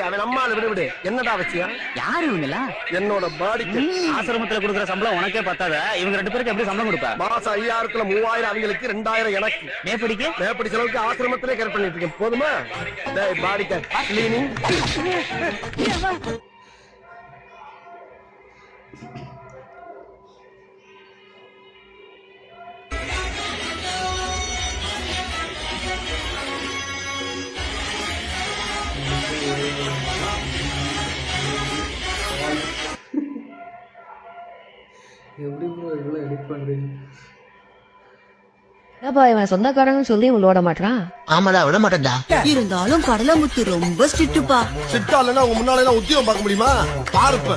அவன் அம்மால விடு என்னடா வச்சியா? யாரு இவங்களா? என்னோட பாடிக்கு ஆசிரமத்துல கொடுக்குற சம்பளம் உனக்கே பத்தாத, இவங்க 2 பேருக்கு எப்படி சம்பளம் கொடுப்பா? மாசம் 5000த்துல 3000 அவங்களுக்கு, 2000 எனக்கு. மேப்படி செலவுக்கு ஆசிரமத்திலே கேர் பண்ணிட்டு இருக்கேன். போதுமா? டேய் பாடிக்கு கிளீனிங். எப்படி ப்ரோ இவ்வளோ எடிட் பண்ணுறீங்க? என்னப்பா இவன் சொந்தக்காரங்கன்னு சொல்லி விட மாட்டான். ஆமாடா, விட மாட்டேன்டா. இருந்தாலும் கடலமுத்து ரொம்ப ஸ்ட்ரிக்ட்டுப்பா. ஸ்ட்ரிக்ட்டா இல்லைன்னா உங்க முன்னால எல்லாம் உத்தியோகம் பார்க்க முடியுமா? பாருப்ப.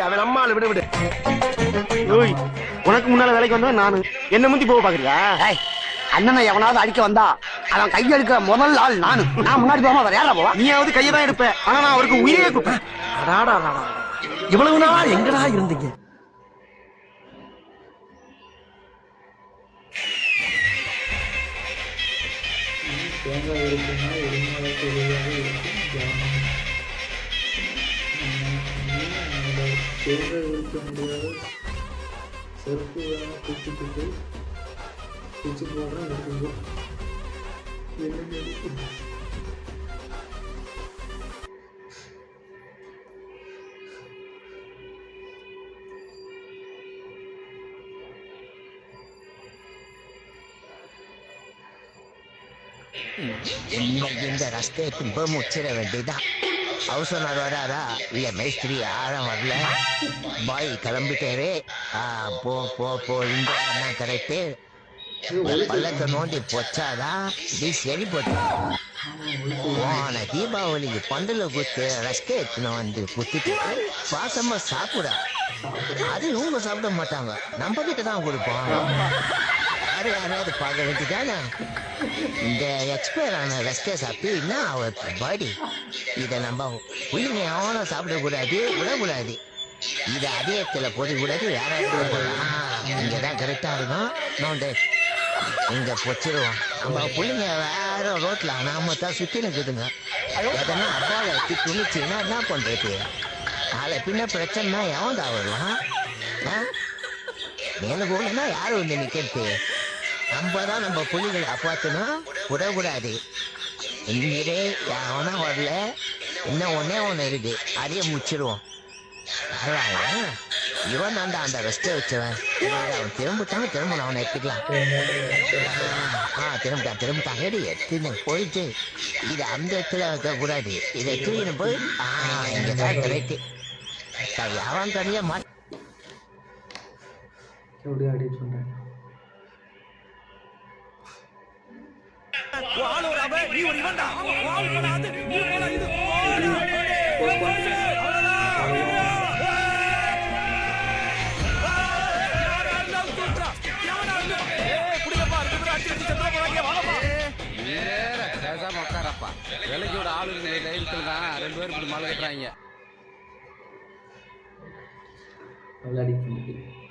அவன் அம்மால விடு. உனக்கு முன்னால வேலைக்கு வந்தா நானு என்ன முந்தி போக பாக்குறியா? அண்ணனை எவனாவது அடிக்க வந்தா அவன் கையெடுக்கிற முதல் ஆள் நானு. நான் முன்னாடி போகாம வேற யாரா போவா? நீயாவது கையை தான் எடுப்ப, ஆனா நான் அவருக்கு உயிரே கொடுப்பேன். இவ்வளவு நாளா எங்கடா இருந்தீங்க? தேங்காய் இருக்குன்னா எரிமலை தொழிலாக இருக்கும் தியானம். தேங்காய் இருக்க முடியாத செருப்பு வேணா தூக்கிட்டு பூச்சி போடுறேன் இருக்குங்க. இந்த ரஸ்தையை தும்ப முச்சிட வேண்டியதான். ஹவுஸ் ஓனர் வராரா? இல்ல மேஸ்திரி யாரும் வரல. பாய் கிளம்பிட்டாரு. போ போ போ. இந்த கரெக்டு. பள்ளத்தை நோண்டி பொச்சாதான் இது சரி போச்சு. போன தீபாவளிக்கு பந்தல குத்து ரஸ்கை எடுத்துன்னு வந்து குத்திட்டு பாசமா சாப்பிட. அது இவங்க சாப்பிட மாட்டாங்க, நம்ம கிட்ட தான் கொடுப்போம். யாராவது பார்க்க வேண்டியதானே? இந்த எக்ஸ்பயர் ஆன ரஸ்கை சாப்பிட்டு அவர் பாடி. இதை நம்ம பிள்ளைங்க எவனும் சாப்பிடக்கூடாது, விடக்கூடாது. இதை அதே இடத்துல போடக்கூடாது, யாராவது இங்கதான் கரெக்டா இருக்கும். நோண்டு இங்க பொச்சிருவோம். நம்ம பிள்ளைங்க வேற ரோட்ல நாம தான் சுத்தி நிற்குதுங்க. எதனா அப்பாவை எடுத்து துணிச்சுன்னா என்ன பண்றது? நாளை பின்ன பிரச்சனைனா எவன் தான் வருவான்? எனக்கு ஒண்ணுன்னா யாரு வந்து நிக்கிறது? நம்ம தான் நம்ம பிள்ளைகளை அப்பாத்தணும், விடக்கூடாது. இங்கே எவனா வரல, இன்னும் ஒண்ணு இருக்கு, அதையே முடிச்சிருவோம். பரவாயில்ல, இவன் தாண்டா அந்த ரெஸ்ட்டை வச்சவன். அவன் திரும்ப அவனை எடுத்துக்கலாம். திரும்பிட்டான் ரெடி எடுத்துன்னு போயிட்டு இது அந்த இடத்துல வைக்கக்கூடாது. இதை தூக்கின்னு போய் இங்கதான் கரெக்டு. அவன் தனியா எப்படி அடிட் பண்ணுறேன்? விலைக்கோட ஆளுங்க லைன்ஸில் தான் 2 பேர் இப்படி மழை கட்டுறாங்க. நல்லா அடிக்க முடியும்.